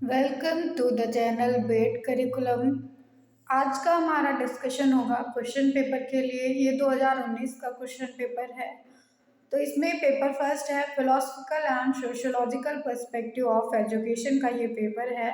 Welcome to the channel bet curriculum. आज का हमारा डिस्कशन होगा क्वेश्चन पेपर के लिए। ये 2019 का क्वेश्चन पेपर है। तो इसमें पेपर फर्स्ट है philosophical and sociological perspective of education का ये पेपर है।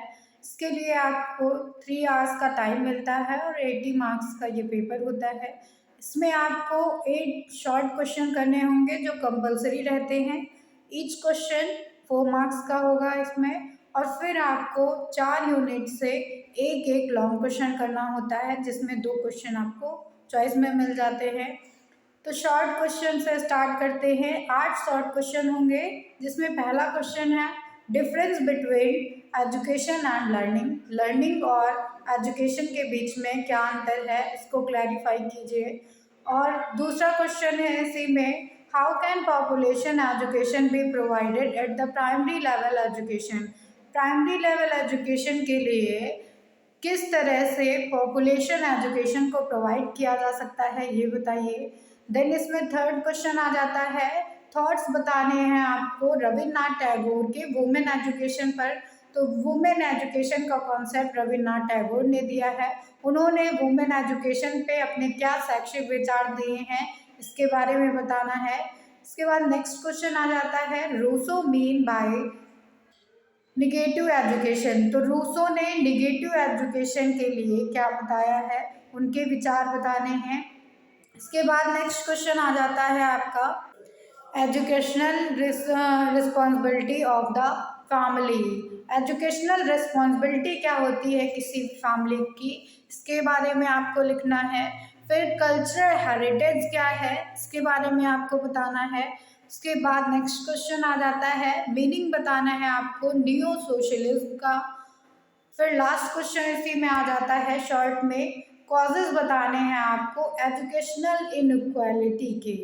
इसके लिए आपको 3 आवर्स का टाइम मिलता है और 80 मार्क्स का ये पेपर होता है। इसमें आपको 8 शॉर्ट क्वेश्चन करने होंगे जो कंपलसरी रहते हैं। ईच क्वेश्चन 4 मार्क्स का होगा इसमें। और फिर आपको 4 यूनिट से एक एक लॉन्ग क्वेश्चन करना होता है जिसमें 2 क्वेश्चन आपको चॉइस में मिल जाते हैं। तो शॉर्ट क्वेश्चन से स्टार्ट करते हैं। 8 शॉर्ट क्वेश्चन होंगे जिसमें पहला क्वेश्चन है difference between education and learning. Learning और एजुकेशन के बीच में क्या अंतर है, इसको क्लैरिफाई कीजिए। और दूसरा क्वेश्चन है इसी में how can population education be provided at the primary level education. Primary level education के लिए किस तरह से पॉपुलेशन एजुकेशन को प्रोवाइड किया जा सकता है, ये बताइए। देन इसमें थर्ड क्वेश्चन आ जाता है थॉट्स बताने हैं आपको रविन्द्रनाथ टैगोर के वुमेन एजुकेशन पर। तो वुमेन एजुकेशन का कॉन्सेप्ट रविन्द्रनाथ टैगोर ने दिया है। उन्होंने वुमेन एजुकेशन पे अपने क्या शैक्षिक विचार दिए हैं, इसके बारे में बताना है। इसके बाद नेक्स्ट क्वेश्चन आ जाता है Rousseau mean by negative education. तो रूसो ने निगेटिव एजुकेशन के लिए क्या बताया है, उनके विचार बताने हैं। इसके बाद नेक्स्ट क्वेश्चन आ जाता है आपका educational responsibility of the family. Educational responsibility क्या होती है किसी फैमिली की, इसके बारे में आपको लिखना है। फिर कल्चरल हेरिटेज क्या है, इसके बारे में आपको बताना है। उसके बाद नेक्स्ट क्वेश्चन आ जाता है मीनिंग बताना है आपको नियो सोशलिज्म का। फिर लास्ट क्वेश्चन इसी में आ जाता है शॉर्ट में कॉजेज बताने हैं आपको एजुकेशनल इनइक्वालिटी के।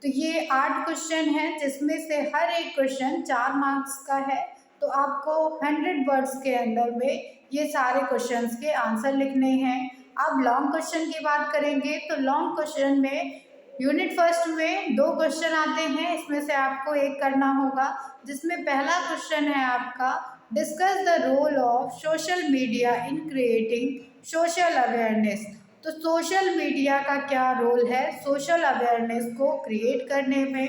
तो ये 8 क्वेश्चन हैं जिसमें से हर एक क्वेश्चन 4 मार्क्स का है। तो आपको 100 वर्ड्स के अंदर में ये सारे क्वेश्चंस के आंसर लिखने हैं। अब लॉन्ग क्वेश्चन की बात करेंगे तो लॉन्ग क्वेश्चन में यूनिट फर्स्ट में 2 क्वेश्चन आते हैं, इसमें से आपको एक करना होगा जिसमें पहला क्वेश्चन है आपका discuss the role of social media in creating social awareness. तो सोशल मीडिया का क्या रोल है सोशल अवेयरनेस को क्रिएट करने में।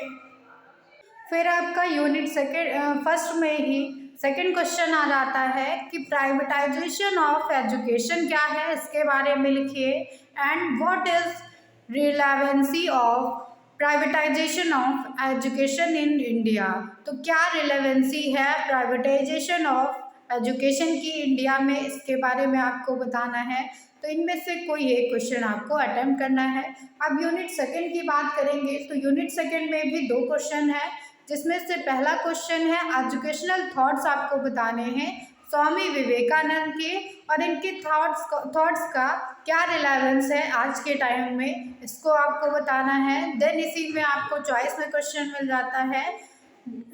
फिर आपका यूनिट सेकेंड फर्स्ट में ही सेकेंड क्वेश्चन आ जाता है कि प्राइवेटाइजेशन ऑफ एजुकेशन क्या है, इसके बारे में लिखिए। And what is relevancy of privatisation of education in India. तो क्या रिलेवेंसी है प्राइवेटाइजेशन ऑफ एजुकेशन की इंडिया में, इसके बारे में आपको बताना है। तो इनमें से कोई एक क्वेश्चन आपको अटेम्प्ट करना है। अब यूनिट सेकंड की बात करेंगे तो यूनिट सेकंड में भी 2 क्वेश्चन है जिसमें से पहला क्वेश्चन है एजुकेशनल थॉट्स आपको बताने हैं स्वामी विवेकानंद के और इनके थॉट्स का क्या रिलेवेंस है आज के टाइम में, इसको आपको बताना है। देन इसी में आपको चॉइस में क्वेश्चन मिल जाता है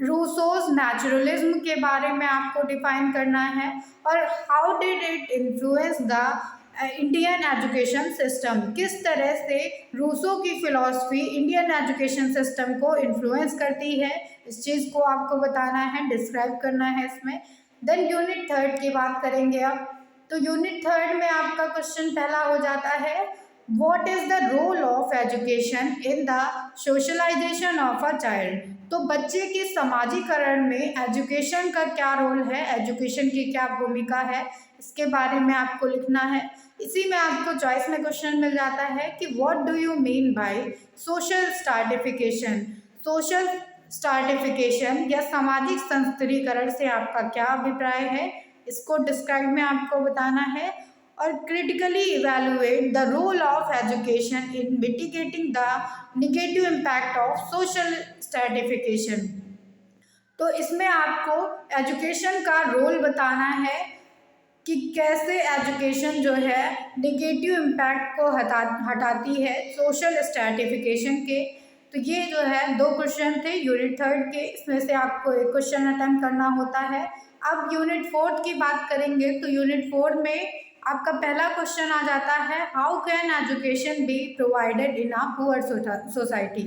रूसोज नेचुरलिज्म के बारे में आपको डिफाइन करना है और how did it influence the Indian education system. किस तरह से रूसो की फिलॉसफी इंडियन एजुकेशन सिस्टम को इन्फ्लुएंस करती है, इस चीज़ को आपको बताना है, डिस्क्राइब करना है इसमें। देन यूनिट थर्ड की बात करेंगे अब। तो यूनिट थर्ड में आपका क्वेश्चन पहला हो जाता है what is the role of education in the socialization of a child. तो बच्चे के समाजीकरण में एजुकेशन का क्या रोल है, एजुकेशन की क्या भूमिका है, इसके बारे में आपको लिखना है। इसी में आपको चॉइस में क्वेश्चन मिल जाता है कि what do you mean by social stratification. Social stratification या सामाजिक संस्त्रीकरण से आपका क्या अभिप्राय है, इसको डिस्क्राइब में आपको बताना है। और critically evaluate the role of education in mitigating the negative impact of social stratification. तो इसमें आपको एजुकेशन का रोल बताना है कि कैसे एजुकेशन जो है निगेटिव इम्पैक्ट को हटाती है सोशल स्ट्रैटिफिकेशन के। तो ये जो है 2 क्वेश्चन थे यूनिट थर्ड के, इसमें से आपको एक क्वेश्चन अटेम्प्ट करना होता है। अब यूनिट फोर्थ की बात करेंगे तो यूनिट फोर्थ में आपका पहला क्वेश्चन आ जाता है how can education be provided in a poor society.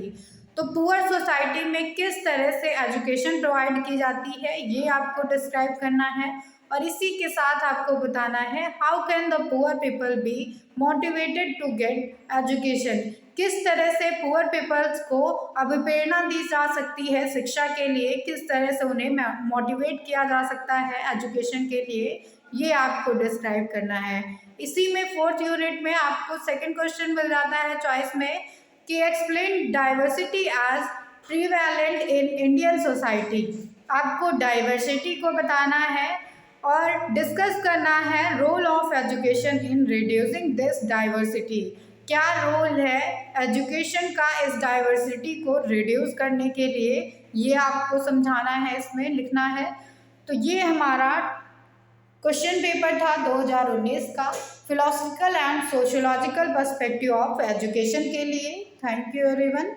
तो पुअर सोसाइटी में किस तरह से एजुकेशन प्रोवाइड की जाती है, ये आपको डिस्क्राइब करना है। और इसी के साथ आपको बताना है how can the poor people be motivated to get education. किस तरह से पुअर पीपल्स को अभिप्रेरणा दी जा सकती है शिक्षा के लिए, किस तरह से उन्हें मोटिवेट किया जा सकता है एजुकेशन के लिए, ये आपको डिस्क्राइब करना है। इसी में 4th यूनिट में आपको सेकंड क्वेश्चन मिल जाता है चॉइस में कि explain diversity as prevalent in Indian society. आपको डाइवर्सिटी को बताना है और डिस्कस करना है role of education in reducing this diversity. क्या रोल है एजुकेशन का इस डाइवर्सिटी को रिड्यूस करने के लिए, ये आपको समझाना है, इसमें लिखना है। तो ये हमारा क्वेश्चन पेपर था 2019 का philosophical and sociological perspective of education के लिए। Thank you everyone.